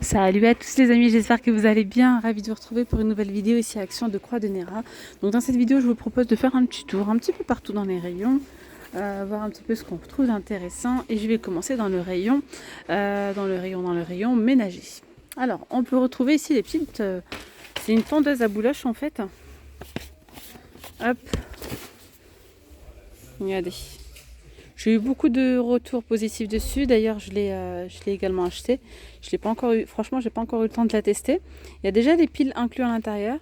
Salut à tous les amis, j'espère que vous allez bien. Ravi de vous retrouver pour une nouvelle vidéo ici à Action de Croix de Néra. Donc dans cette vidéo, je vous propose de faire un petit tour, un petit peu partout dans les rayons, voir un petit peu ce qu'on trouve d'intéressant. Et je vais commencer dans le rayon, ménager. Alors, on peut retrouver ici les petites... c'est une tondeuse à bouloche en fait. Hop, regardez. J'ai eu beaucoup de retours positifs dessus. D'ailleurs, je l'ai également acheté. Je l'ai pas encore eu. Franchement, j'ai pas encore eu le temps de la tester. Il y a déjà des piles inclus à l'intérieur.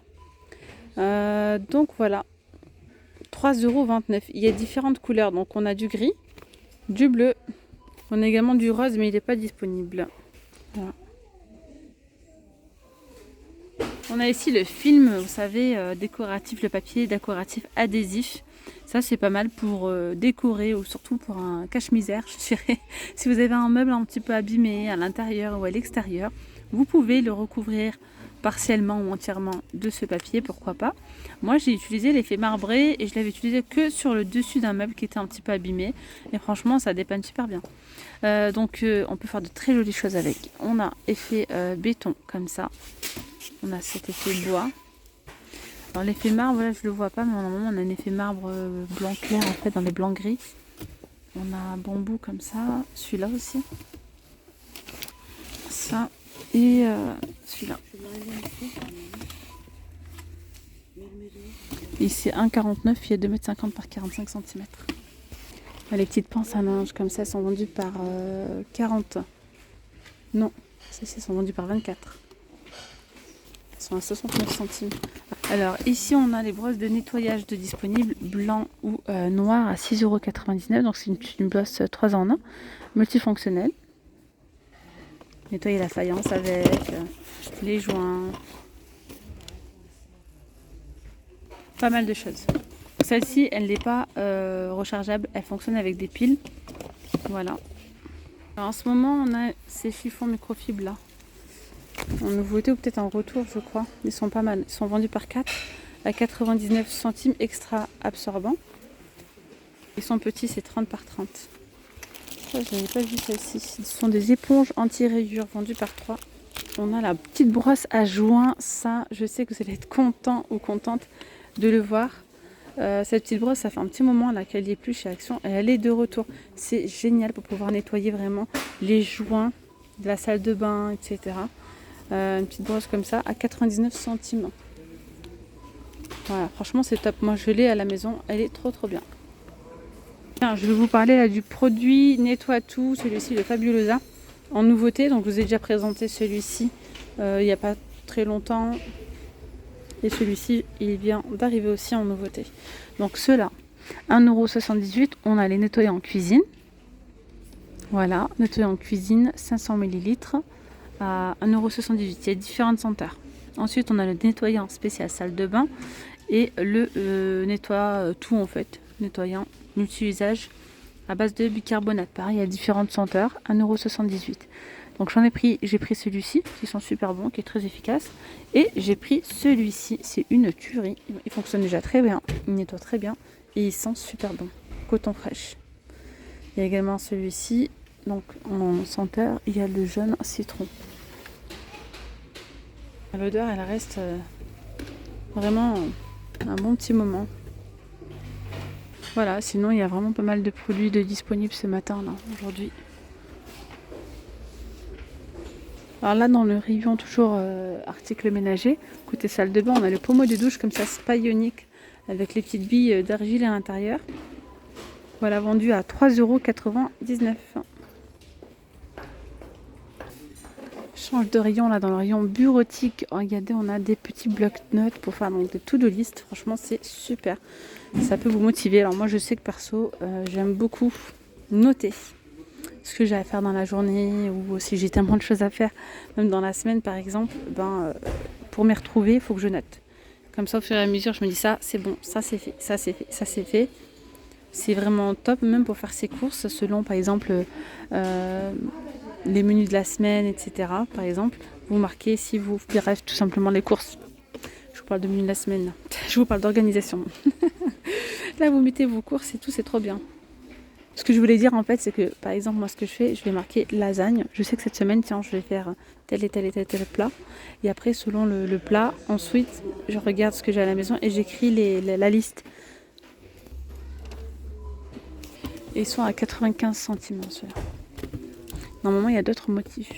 Donc voilà, 3,29 €. Il y a différentes couleurs. Donc on a du gris, du bleu. On a également du rose, mais il n'est pas disponible. Voilà. On a ici le film, vous savez, décoratif, le papier décoratif adhésif. Ça, c'est pas mal pour décorer ou surtout pour un cache-misère, je dirais. Si vous avez un meuble un petit peu abîmé à l'intérieur ou à l'extérieur, vous pouvez le recouvrir partiellement ou entièrement de ce papier, pourquoi pas. Moi, j'ai utilisé l'effet marbré et je l'avais utilisé que sur le dessus d'un meuble qui était un petit peu abîmé. Et franchement, ça dépanne super bien. On peut faire de très jolies choses avec. On a effet béton comme ça. On a cet effet bois. Alors l'effet marbre, là je le vois pas, mais normalement on a un effet marbre blanc clair en fait dans les blancs gris. On a un bambou comme ça, celui-là aussi. Ça et celui-là. Et c'est 1,49, il y a 2,50 m par 45 cm. Les petites pinces à linge comme ça sont vendues par 40. Non, celles-ci sont vendues par 24. Elles sont à 69 centimes. Alors ici on a les brosses de nettoyage de disponibles blanc ou noir à 6,99 €. Donc c'est une brosse 3 en 1, multifonctionnelle. Nettoyer la faïence avec les joints. Pas mal de choses. Celle-ci elle n'est pas rechargeable, elle fonctionne avec des piles. Voilà. Alors, en ce moment on a ces chiffons microfibres là. En nouveauté ou peut-être en retour je crois. Ils sont pas mal. Ils sont vendus par 4 à 99 centimes extra absorbant. Ils sont petits, c'est 30 par 30. Ça, je n'avais pas vu celle-ci. Ce sont des éponges anti-rayures vendues par 3. On a la petite brosse à joints. Ça, je sais que vous allez être content ou contente de le voir. Cette petite brosse, ça fait un petit moment là qu'elle n'y est plus chez Action et elle est de retour. C'est génial pour pouvoir nettoyer vraiment les joints de la salle de bain, etc. Une petite brosse comme ça à 99 centimes. Voilà, franchement c'est top. Moi je l'ai à la maison, elle est trop bien. Tiens, je vais vous parler là du produit Nettoie Tout, celui-ci de Fabulosa en nouveauté. Donc je vous ai déjà présenté celui-ci il n'y a pas très longtemps. Et celui-ci il vient d'arriver aussi en nouveauté. Donc ceux-là, 1,78 €. On a les nettoyants en cuisine. Voilà, nettoyants en cuisine, 500 ml. À 1,78 €. Il y a différentes senteurs. Ensuite, on a le nettoyant spécial salle de bain et le nettoie tout en fait. Nettoyant multi-usage à base de bicarbonate. Pareil, il y a différentes senteurs. 1,78 €. Donc j'ai pris celui-ci qui sont super bons, qui est très efficace. Et j'ai pris celui-ci, c'est une tuerie. Il fonctionne déjà très bien, il nettoie très bien et il sent super bon. Coton fraîche. Il y a également celui-ci. Donc en senteur, il y a le jaune citron. L'odeur, elle reste vraiment un bon petit moment. Voilà, sinon il y a vraiment pas mal de produits disponibles ce matin, là, aujourd'hui. Alors là, dans le rayon, toujours articles ménagers, côté salle de bain, on a le pommeau de douche comme ça, Spa Ionique, avec les petites billes d'argile à l'intérieur. Voilà, vendu à 3,99 €. Change de rayon là dans le rayon bureautique. Regardez, on a des petits blocs-notes pour faire donc des to-do list. Franchement, c'est super. Ça peut vous motiver. Alors moi, je sais que perso, j'aime beaucoup noter ce que j'ai à faire dans la journée ou si j'ai tellement de choses à faire, même dans la semaine par exemple. Pour m'y retrouver, il faut que je note. Comme ça, au fur et à mesure, je me dis ça, c'est bon, ça c'est fait, ça c'est fait, ça c'est fait. C'est vraiment top, même pour faire ses courses, selon par exemple les menus de la semaine, etc. Par exemple, vous marquez si vous bref, tout simplement les courses. Je vous parle de menus de la semaine. Je vous parle d'organisation. Là, vous mettez vos courses et tout, c'est trop bien. Ce que je voulais dire en fait, c'est que par exemple, moi ce que je fais, je vais marquer lasagne. Je sais que cette semaine, tiens, je vais faire tel et tel et tel et tel plat. Et après, selon le plat, ensuite, je regarde ce que j'ai à la maison et j'écris la liste. Et ils sont à 95 centimes ceux-là. Normalement, il y a d'autres motifs.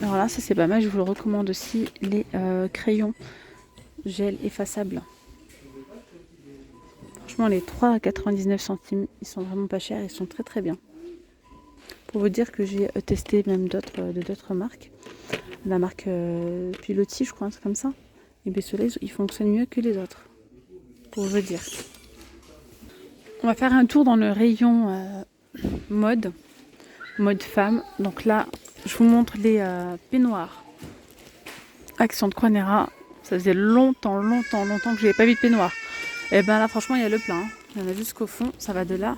Alors là, ça c'est pas mal. Je vous le recommande aussi, les crayons gel effaçables. Franchement, les 3 à 99 centimes, ils sont vraiment pas chers, ils sont très très bien. Pour vous dire que j'ai testé même d'autres marques. La marque Pilotis, je crois, c'est comme ça. Et bien ceux-là, ils fonctionnent mieux que les autres. Pour vous dire. On va faire un tour dans le rayon mode femme. Donc là, je vous montre les peignoirs. Action de Croix-Nera. Ça faisait longtemps que je n'avais pas vu de peignoir. Et ben là, franchement, il y a le plein. Hein. Il y en a jusqu'au fond. Ça va de là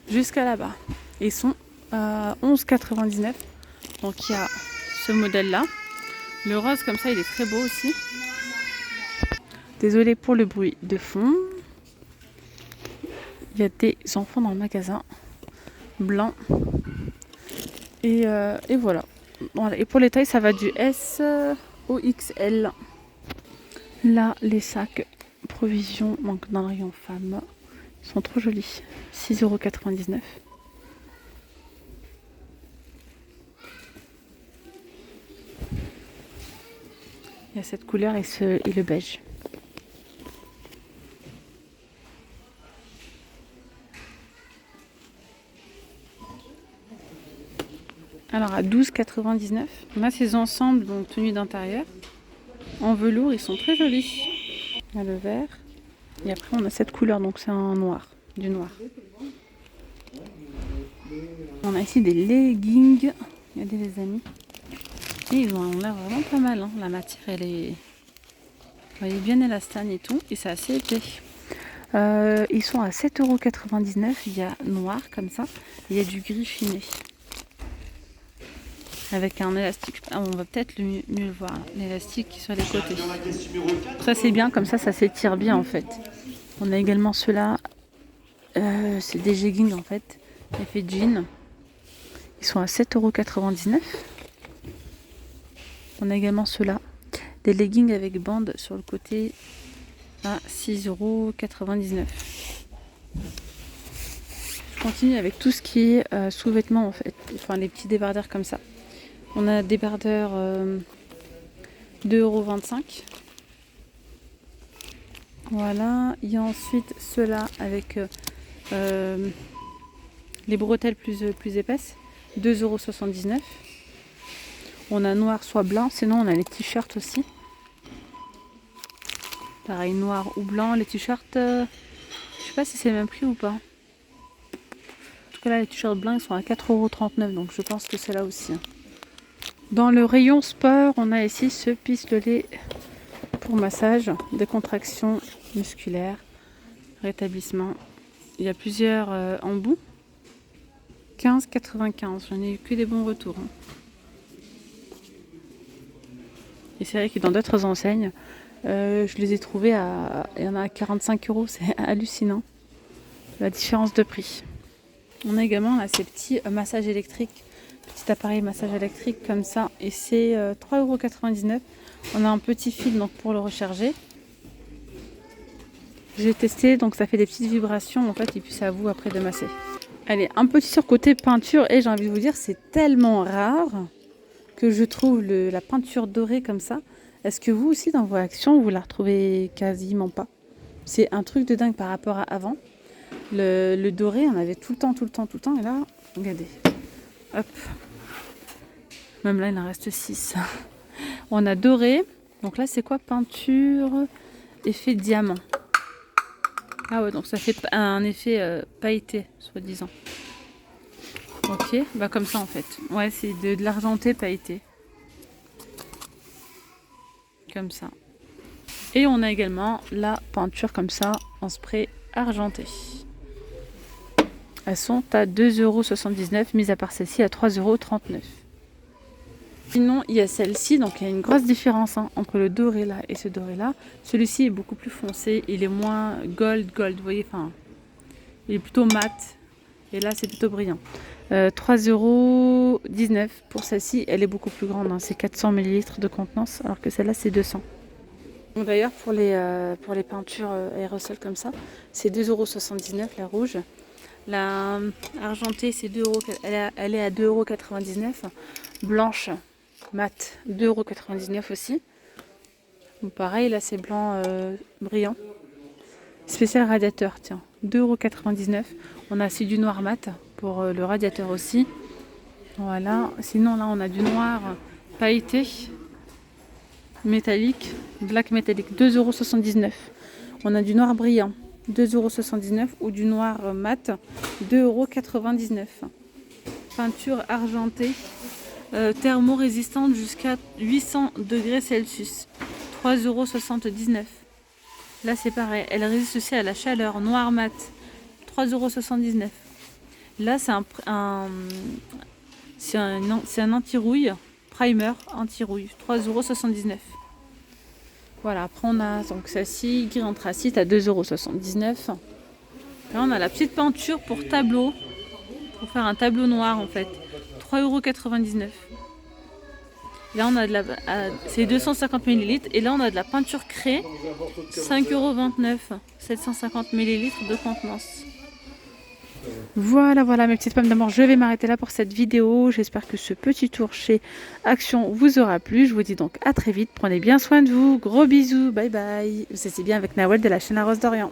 jusqu'à là-bas. Et ils sont à 11,99. Donc il y a ce modèle-là. Le rose, comme ça, il est très beau aussi. Désolée pour le bruit de fond. Il y a des enfants dans le magasin. Blanc. Et voilà. Et pour les tailles, ça va du S au XL. Là, les sacs provisions, donc dans le rayon femmes, sont trop jolis. 6,99 €. Il y a cette couleur et le beige. Alors à 12,99 €, on a ces ensembles, donc tenues d'intérieur. En velours, ils sont très jolis. Il y a le vert. Et après, on a cette couleur, donc c'est un noir, du noir. On a ici des leggings. Regardez les amis. Et ils ont l'air vraiment pas mal. Hein. La matière, elle est bien élastane et tout. Et c'est assez épais. Ils sont à 7,99 €. Il y a noir comme ça. Il y a du gris chiné. Avec un élastique. Ah, on va peut-être mieux le voir. L'élastique qui est sur les côtés. Ça c'est bien, comme ça s'étire bien en fait. On a également ceux-là. C'est des jeggings en fait. Effet jean. Ils sont à 7,99 €. On a également ceux-là. Des leggings avec bande sur le côté à 6,99 €. Je continue avec tout ce qui est sous-vêtements en fait. Enfin les petits débardeurs comme ça. On a des débardeurs 2,25 €. Voilà. Il y a ensuite ceux-là avec les bretelles plus épaisses. 2,79 €. On a noir soit blanc. Sinon on a les t-shirts aussi. Pareil, noir ou blanc. Les t-shirts, je sais pas si c'est le même prix ou pas. En tout cas là, les t-shirts blancs ils sont à 4,39 €. Donc je pense que c'est là aussi. Dans le rayon sport, on a ici ce pistolet pour massage, décontraction musculaire, rétablissement. Il y a plusieurs embouts. 15,95 €. J'en ai eu que des bons retours. Hein. Et c'est vrai que dans d'autres enseignes, je les ai trouvés il y en a à 45 €. C'est hallucinant. La différence de prix. On a également là, ces petits massages électriques. Petit appareil massage électrique comme ça. Et c'est 3,99 €. On a un petit fil donc pour le recharger. J'ai testé, donc ça fait des petites vibrations en fait. Et puis c'est à vous après de masser. Allez, un petit sur côté peinture. Et j'ai envie de vous dire, c'est tellement rare que je trouve la peinture dorée comme ça. Est-ce que vous aussi dans vos actions vous la retrouvez quasiment pas? C'est un truc de dingue par rapport à avant. Le doré on avait tout le temps. Et là, regardez. Hop. Même là il en reste 6. On a doré. Donc là c'est quoi? Peinture effet diamant. Ah ouais, donc ça fait un effet pailleté, soi-disant. Ok, bah comme ça en fait. Ouais, c'est de l'argenté pailleté. Comme ça. Et on a également la peinture comme ça en spray argenté. Elles sont à 2,79 €, mis à part celle-ci à 3,39 €. Sinon, il y a celle-ci, donc il y a une grosse différence hein, entre le doré là et ce doré là. Celui-ci est beaucoup plus foncé, il est moins gold, vous voyez, enfin, il est plutôt mat. Et là, c'est plutôt brillant. 3,19 € pour celle-ci. Elle est beaucoup plus grande, hein. C'est 400 ml de contenance, alors que celle-là, c'est 200. D'ailleurs, pour les peintures aérosols comme ça, c'est 2,79 € la rouge. La argentée, c'est 2 €, elle est à 2,99 €. Blanche, mat, 2,99 € aussi. Bon, pareil, là, c'est blanc brillant. Spécial radiateur, tiens, 2,99 €. On a aussi du noir mat pour le radiateur aussi. Voilà. Sinon, là, on a du noir pailleté, métallique, black métallique, 2,79 €. On a du noir brillant, 2,79 € ou du noir mat, 2,99 €. Peinture argentée, thermo-résistante jusqu'à 800 degrés Celsius, 3,79 €. Là, c'est pareil, elle résiste aussi à la chaleur, noir mat, 3,79 €. Là, c'est un anti-rouille, primer anti-rouille, 3,79 €. Voilà, après on a donc celle-ci, gris anthracite à 2,79 €. Là, on a la petite peinture pour tableau, pour faire un tableau noir en fait, 3,99 €. Là, on a c'est 250 ml. Et là, on a de la peinture craie, 5,29 €, 750 ml de contenance. Voilà, voilà mes petites pommes d'amour, je vais m'arrêter là pour cette vidéo. J'espère que ce petit tour chez Action vous aura plu. Je vous dis donc à très vite. Prenez bien soin de vous. Gros bisous. Bye bye. C'était bien avec Nawel de la chaîne La Rose d'Orient.